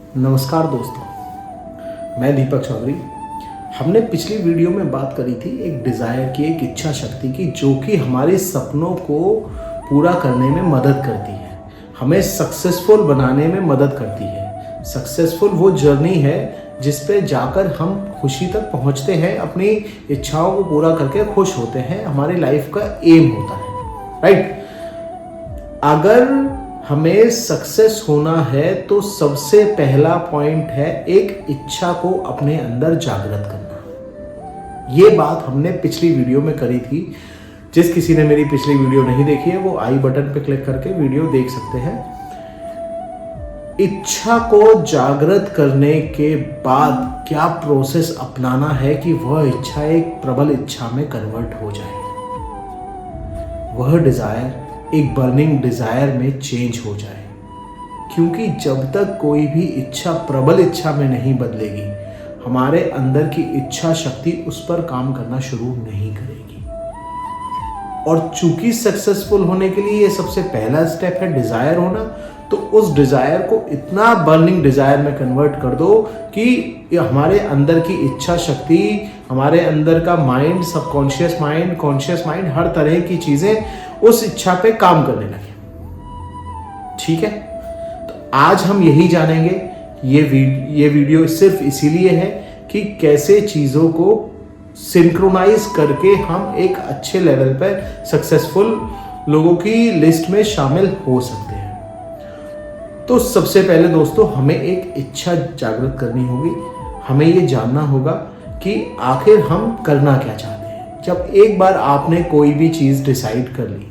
नमस्कार दोस्तों, मैं दीपक चौधरी। हमने पिछली वीडियो में बात करी थी एक डिज़ायर की, एक इच्छा शक्ति की, जो कि हमारे सपनों को पूरा करने में मदद करती है, हमें सक्सेसफुल बनाने में मदद करती है। सक्सेसफुल वो जर्नी है जिस पे जाकर हम खुशी तक पहुंचते हैं, अपनी इच्छाओं को पूरा करके खुश होते हैं, हमारी लाइफ का एम होता है, राइट। अगर हमें सक्सेस होना है तो सबसे पहला पॉइंट है एक इच्छा को अपने अंदर जागृत करना। ये बात हमने पिछली वीडियो में करी थी। जिस किसी ने मेरी पिछली वीडियो नहीं देखी है वो आई बटन पे क्लिक करके वीडियो देख सकते हैं। इच्छा को जागृत करने के बाद क्या प्रोसेस अपनाना है कि वह इच्छा एक प्रबल इच्छा में कन्वर्ट हो जाए, वह डिजायर एक बर्निंग डिजायर में चेंज हो जाए। क्योंकि जब तक कोई भी इच्छा प्रबल इच्छा में नहीं बदलेगी, हमारे अंदर की इच्छा शक्ति उस पर काम करना शुरू नहीं करेगी। और चूंकि सक्सेसफुल होने के लिए ये सबसे पहला स्टेप है डिजायर होना, तो उस डिजायर को इतना बर्निंग डिजायर में कन्वर्ट कर दो कि हमारे अंदर की इच्छा शक्ति, हमारे अंदर का mind, subconscious mind, conscious mind, हर तरह की चीजें उस इच्छा पे काम करने लगे। ठीक है, तो आज हम यही जानेंगे। ये वीडियो सिर्फ इसीलिए है कि कैसे चीजों को सिंक्रोनाइज करके हम एक अच्छे लेवल पर सक्सेसफुल लोगों की लिस्ट में शामिल हो सकते हैं। तो सबसे पहले दोस्तों हमें एक इच्छा जागृत करनी होगी। हमें ये जानना होगा कि आखिर हम करना क्या चाहते हैं। जब एक बार आपने कोई भी चीज़ डिसाइड कर ली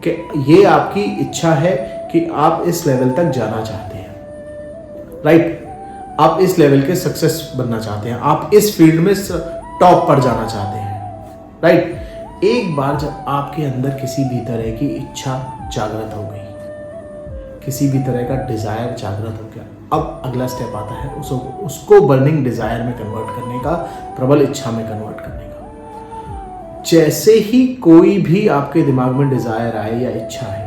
कि ये आपकी इच्छा है कि आप इस लेवल तक जाना चाहते हैं, राइट, आप इस लेवल के सक्सेस बनना चाहते हैं, आप इस फील्ड में टॉप पर जाना चाहते हैं, राइट। एक बार जब आपके अंदर किसी भी तरह की इच्छा जागृत हो गई, किसी भी तरह का डिजायर जागृत हो गया, अब अगला स्टेप आता है उसको बर्निंग डिजायर में कन्वर्ट करने का, प्रबल इच्छा में कन्वर्ट करने का। जैसे ही कोई भी आपके दिमाग में डिजायर आए या इच्छा है,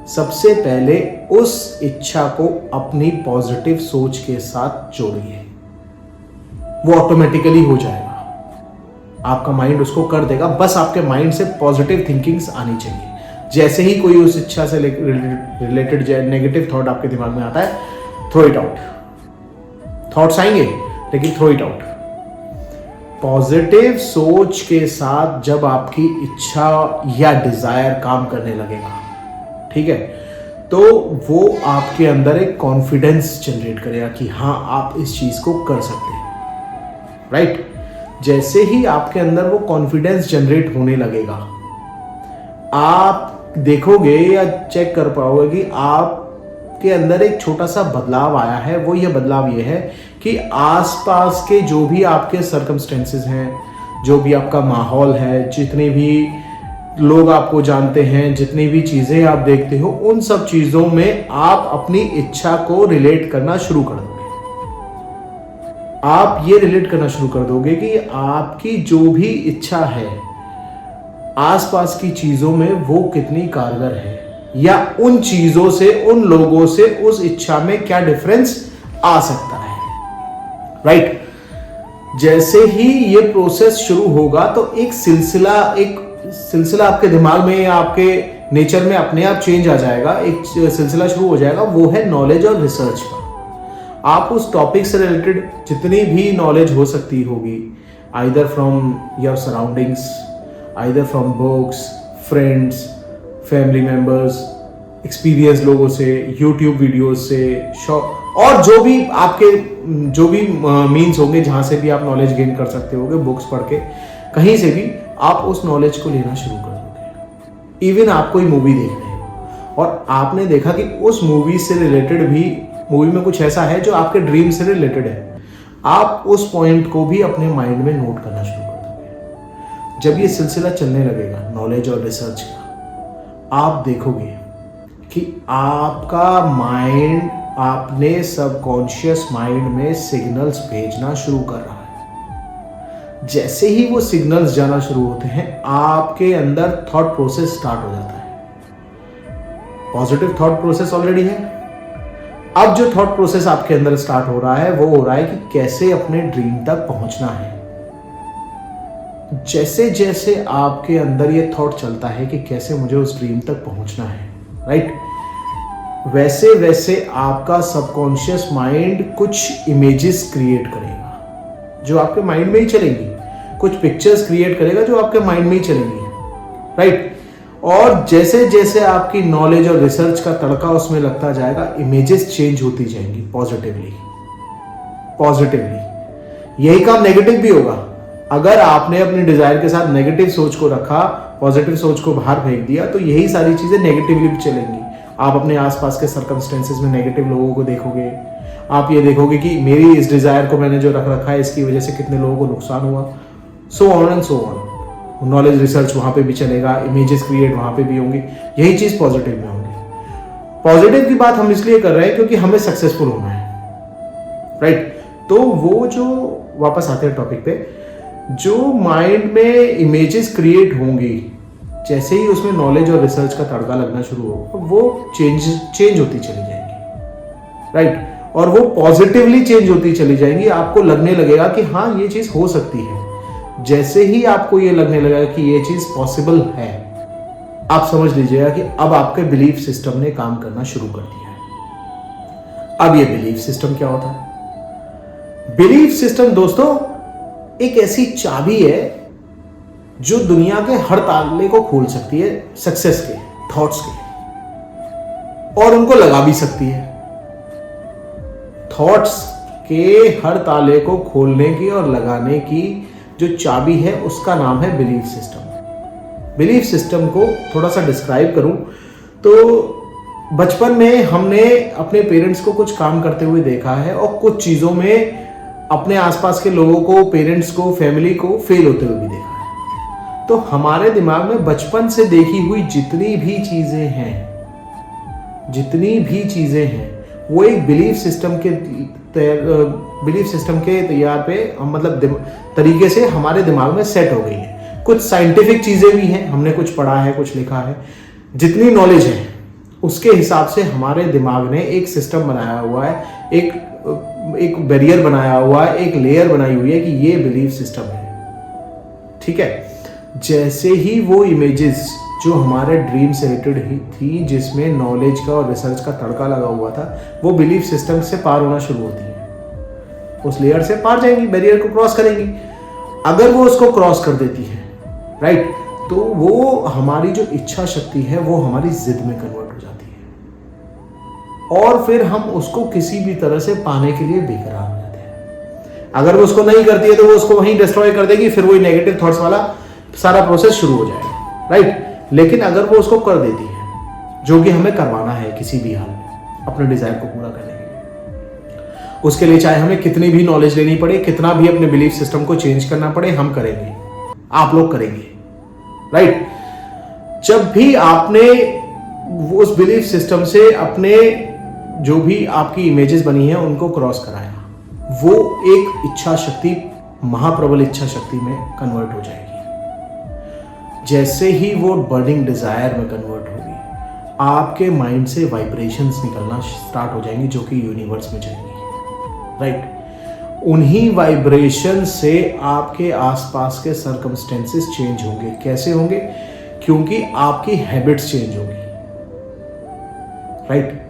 सबसे पहले उस इच्छा को अपनी पॉजिटिव सोच के साथ जोड़िए। वो ऑटोमेटिकली हो जाएगा, आपका माइंड उसको कर देगा। बस आपके माइंड से पॉजिटिव थिंकिंग्स आनी चाहिए। जैसे ही कोई उस इच्छा से रिलेटेड नेगेटिव थॉट आपके दिमाग में आता है, थ्रो इट आउट। थॉट्स आएंगे लेकिन थ्रो इट आउट। पॉजिटिव सोच के साथ जब आपकी इच्छा या डिजायर काम करने लगेगा, ठीक है, तो वो आपके अंदर एक कॉन्फिडेंस जनरेट करेगा कि हाँ आप इस चीज को कर सकते हैं, राइट। जैसे ही आपके अंदर वो कॉन्फिडेंस जनरेट होने लगेगा, आप देखोगे या चेक कर पाओगे कि आपके अंदर एक छोटा सा बदलाव आया है। वो ये बदलाव ये है कि आसपास के जो भी आपके सर्कमस्टेंसेस हैं, जो भी आपका माहौल है, जितने भी लोग आपको जानते हैं, जितनी भी चीजें आप देखते हो, उन सब चीजों में आप अपनी इच्छा को रिलेट करना शुरू कर दोगे। आप ये रिलेट करना शुरू कर दोगे कि आपकी जो भी इच्छा है आसपास की चीजों में वो कितनी कारगर है, या उन चीजों से, उन लोगों से उस इच्छा में क्या डिफरेंस आ सकता है, राइट। जैसे ही ये प्रोसेस शुरू होगा तो एक सिलसिला आपके दिमाग में या आपके नेचर में अपने आप चेंज आ जाएगा। एक सिलसिला शुरू हो जाएगा, वो है नॉलेज और रिसर्च का। आप उस टॉपिक से रिलेटेड जितनी भी नॉलेज हो सकती होगी, either from your surroundings, either from books, friends, family members, experience लोगों से, यूट्यूब वीडियोस से, और जो भी आपके मीन्स होंगे जहां से भी आप नॉलेज गेन कर सकते होगे, बुक्स पढ़ के, कहीं से भी आप उस नॉलेज को लेना शुरू कर दोगे। इवन आप कोई मूवी देख रहे हो और आपने देखा कि उस मूवी से रिलेटेड भी, मूवी में कुछ ऐसा है जो आपके ड्रीम से रिलेटेड है, आप उस पॉइंट को भी अपने माइंड में नोट करना शुरू कर दोगे। जब ये सिलसिला चलने लगेगा नॉलेज और रिसर्च का, आप देखोगे कि आपका माइंड आपने सबकॉन्शियस माइंड में सिग्नल्स भेजना शुरू कर रहा है। जैसे ही वो सिग्नल्स जाना शुरू होते हैं, आपके अंदर थॉट प्रोसेस स्टार्ट हो जाता है। पॉजिटिव थॉट प्रोसेस ऑलरेडी है, अब जो थॉट प्रोसेस आपके अंदर स्टार्ट हो रहा है वो हो रहा है कि कैसे अपने ड्रीम तक पहुंचना है। जैसे जैसे आपके अंदर ये थॉट चलता है कि कैसे मुझे उस ड्रीम तक पहुंचना है, राइट, वैसे वैसे आपका सबकॉन्शियस माइंड कुछ इमेजेस क्रिएट करेगा जो आपके माइंड में ही चलेंगी, कुछ पिक्चर्स क्रिएट करेगा जो आपके माइंड में ही चलेंगी, राइट। और जैसे जैसे आपकी नॉलेज और रिसर्च का तड़का उसमें लगता जाएगा, इमेजेस चेंज होती जाएंगी पॉजिटिवली। यही काम नेगेटिव भी होगा। अगर आपने अपने डिजायर के साथ नेगेटिव सोच को रखा, पॉजिटिव सोच को बाहर फेंक दिया, तो यही सारी चीजें नेगेटिवली भी चलेंगी। आप अपने आसपास के सर्कमस्टेंसेस में नेगेटिव लोगों को देखोगे, आप ये देखोगे कि मेरी इस डिजायर को मैंने जो रख रखा है इसकी वजह से कितने लोगों को नुकसान हुआ, so on and so on. Knowledge research वहां पे भी चलेगा, इमेजेस क्रिएट वहां पे भी होंगी, यही चीज पॉजिटिव में होंगी। पॉजिटिव की बात हम इसलिए कर रहे हैं क्योंकि हमें सक्सेसफुल होना है, राइट। तो वो जो वापस आते हैं टॉपिक पे, जो माइंड में इमेजेस क्रिएट होंगी, जैसे ही उसमें नॉलेज और रिसर्च का तड़का लगना शुरू होगा, वो चेंज होती चली जाएंगी, राइट। और वो पॉजिटिवली चेंज होती चली जाएंगी। आपको लगने लगेगा कि हाँ ये चीज हो सकती है। जैसे ही आपको ये लगने लगेगा कि ये चीज पॉसिबल है, आप समझ लीजिएगा कि अब आपके बिलीफ सिस्टम ने काम करना शुरू कर दिया है। अब ये बिलीफ सिस्टम क्या होता है? बिलीफ सिस्टम दोस्तों एक ऐसी चाबी है जो दुनिया के हर ताले को खोल सकती है, सक्सेस के, थॉट्स के, और उनको लगा भी सकती है। थॉट्स के हर ताले को खोलने की और लगाने की जो चाबी है उसका नाम है बिलीफ सिस्टम। बिलीफ सिस्टम को थोड़ा सा डिस्क्राइब करूं तो बचपन में हमने अपने पेरेंट्स को कुछ काम करते हुए देखा है और कुछ चीज़ों में अपने आसपास के लोगों को, पेरेंट्स को, फैमिली को फेल होते हुए भी देखा है। तो हमारे दिमाग में बचपन से देखी हुई जितनी भी चीज़ें हैं वो एक बिलीफ सिस्टम के तैयार पे मतलब तरीके से हमारे दिमाग में सेट हो गई है। कुछ साइंटिफिक चीज़ें भी हैं, हमने कुछ पढ़ा है, कुछ लिखा है। जितनी नॉलेज है उसके हिसाब से हमारे दिमाग ने एक सिस्टम बनाया हुआ है, एक बैरियर बनाया हुआ है, एक लेयर बनाई हुई है कि ये बिलीफ सिस्टम है, ठीक है। जैसे ही वो इमेजेस जो हमारे ड्रीम से रिलेटेड थी, जिसमें नॉलेज का और रिसर्च का तड़का लगा हुआ था, वो बिलीफ सिस्टम से पार होना शुरू होती है, उस लेयर से पार जाएंगी, बैरियर को क्रॉस करेंगी। अगर वो उसको क्रॉस कर देती है, राइट, तो वो हमारी जो इच्छा शक्ति है वो हमारी जिद में कन्वर्ट हो जाती है और फिर हम उसको किसी भी तरह से पाने के लिए बेकरार हो जाते हैं। अगर वो उसको नहीं करती है तो वो उसको वहीं डिस्ट्रॉय कर देगी, फिर वही नेगेटिव थॉट्स वाला सारा प्रोसेस शुरू हो जाएगा, राइट। लेकिन अगर वो उसको कर देती है, जो कि हमें करवाना है किसी भी हाल में अपने डिजायर को पूरा करने के लिए, उसके लिए चाहे हमें कितनी भी नॉलेज लेनी पड़े, कितना भी अपने बिलीफ सिस्टम को चेंज करना पड़े, हम करेंगे, आप लोग करेंगे, राइट। जब भी आपने उस बिलीफ सिस्टम से अपने जो भी आपकी इमेजेस बनी है उनको क्रॉस कराया, वो एक इच्छा शक्ति, महाप्रबल इच्छा शक्ति में कन्वर्ट हो जाएगी। जैसे ही वो बर्निंग डिजायर में कन्वर्ट होगी, आपके माइंड से वाइब्रेशंस निकलना स्टार्ट हो जाएंगी जो कि यूनिवर्स में जाएंगी, राइट। उन्हीं वाइब्रेशन से आपके आसपास के सर्कमस्टेंसेस चेंज होंगे। कैसे होंगे? क्योंकि आपकी हैबिट्स चेंज होगी, राइट।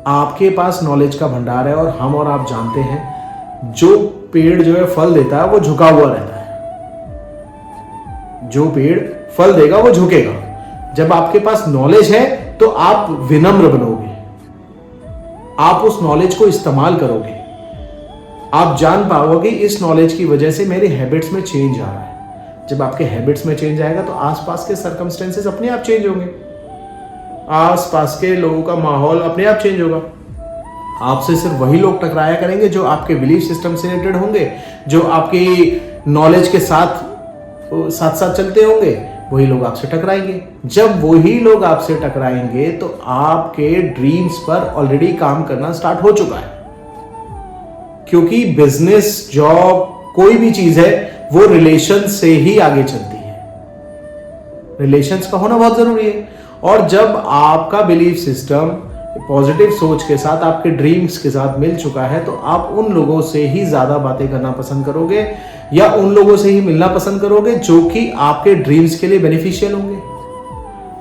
आपके पास नॉलेज का भंडार है और हम और आप जानते हैं जो पेड़ जो है फल देता है वो झुका हुआ रहता है। जो पेड़ फल देगा वो झुकेगा। जब आपके पास नॉलेज है तो आप विनम्र बनोगे, आप उस नॉलेज को इस्तेमाल करोगे, आप जान पाओगे इस नॉलेज की वजह से मेरे हैबिट्स में चेंज आ रहा है। जब आपके हैबिट्स में चेंज आएगा तो आसपास के सर्कमस्टेंसेस अपने आप चेंज होंगे, आसपास के लोगों का माहौल अपने आप चेंज होगा। आपसे सिर्फ वही लोग टकराया करेंगे जो आपके बिलीफ सिस्टम से रिलेटेड होंगे, जो आपकी नॉलेज के साथ साथ चलते होंगे, वही लोग आपसे टकराएंगे। जब वही लोग आपसे टकराएंगे तो आपके ड्रीम्स पर ऑलरेडी काम करना स्टार्ट हो चुका है, क्योंकि बिजनेस, जॉब, कोई भी चीज है वो रिलेशन से ही आगे चलती है। रिलेशंस का होना बहुत जरूरी है। और जब आपका बिलीफ सिस्टम पॉजिटिव सोच के साथ, आपके ड्रीम्स के साथ मिल चुका है, तो आप उन लोगों से ही ज़्यादा बातें करना पसंद करोगे या उन लोगों से ही मिलना पसंद करोगे जो कि आपके ड्रीम्स के लिए बेनिफिशियल होंगे।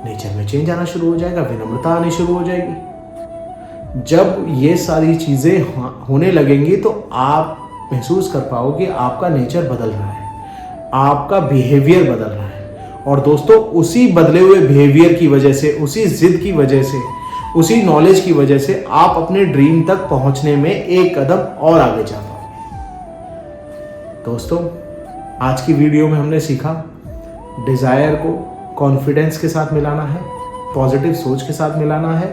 नेचर में चेंज आना शुरू हो जाएगा, विनम्रता आनी शुरू हो जाएगी। जब ये सारी चीज़ें होने लगेंगी तो आप महसूस कर पाओगे आपका नेचर बदल रहा है, आपका बिहेवियर बदल रहा है। और दोस्तों, उसी बदले हुए बिहेवियर की वजह से, उसी जिद की वजह से, उसी नॉलेज की वजह से आप अपने ड्रीम तक पहुंचने में एक कदम और आगे जा पाओगे। दोस्तों, आज की वीडियो में हमने सीखा डिजायर को कॉन्फिडेंस के साथ मिलाना है, पॉजिटिव सोच के साथ मिलाना है,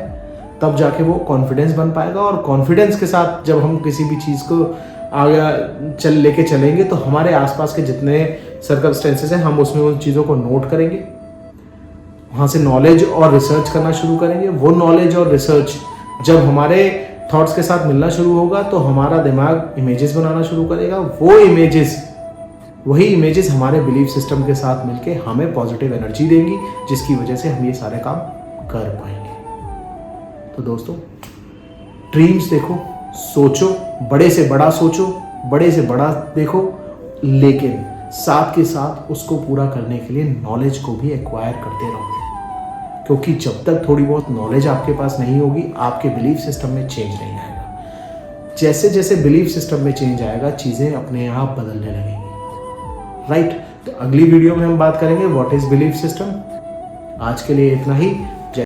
तब जाके वो कॉन्फिडेंस बन पाएगा। और कॉन्फिडेंस के साथ जब हम किसी भी चीज़ को आगे लेके चलेंगे तो हमारे आसपास के जितने सर्कमस्टेंसेस हैं हम उसमें उन चीज़ों को नोट करेंगे, वहाँ से नॉलेज और रिसर्च करना शुरू करेंगे। वो नॉलेज और रिसर्च जब हमारे थॉट्स के साथ मिलना शुरू होगा तो हमारा दिमाग इमेजेस बनाना शुरू करेगा। वही इमेजेस हमारे बिलीफ सिस्टम के साथ मिलके हमें पॉजिटिव एनर्जी देंगी, जिसकी वजह से हम ये सारे काम कर पाएंगे। तो दोस्तों, ड्रीम्स देखो, सोचो, बड़े से बड़ा सोचो, बड़े से बड़ा देखो, लेकिन साथ के साथ उसको पूरा करने के लिए नॉलेज को भी एक्वायर करते रहो। क्योंकि जब तक थोड़ी बहुत नॉलेज आपके पास नहीं होगी, आपके बिलीफ सिस्टम में चेंज नहीं आएगा। जैसे जैसे बिलीफ सिस्टम में चेंज आएगा, चीज़ें अपने आप बदलने लगेंगी। राइट? तो अगली वीडियो में हम बात करेंगे व्हाट इज बिलीफ सिस्टम। आज के लिए इतना ही।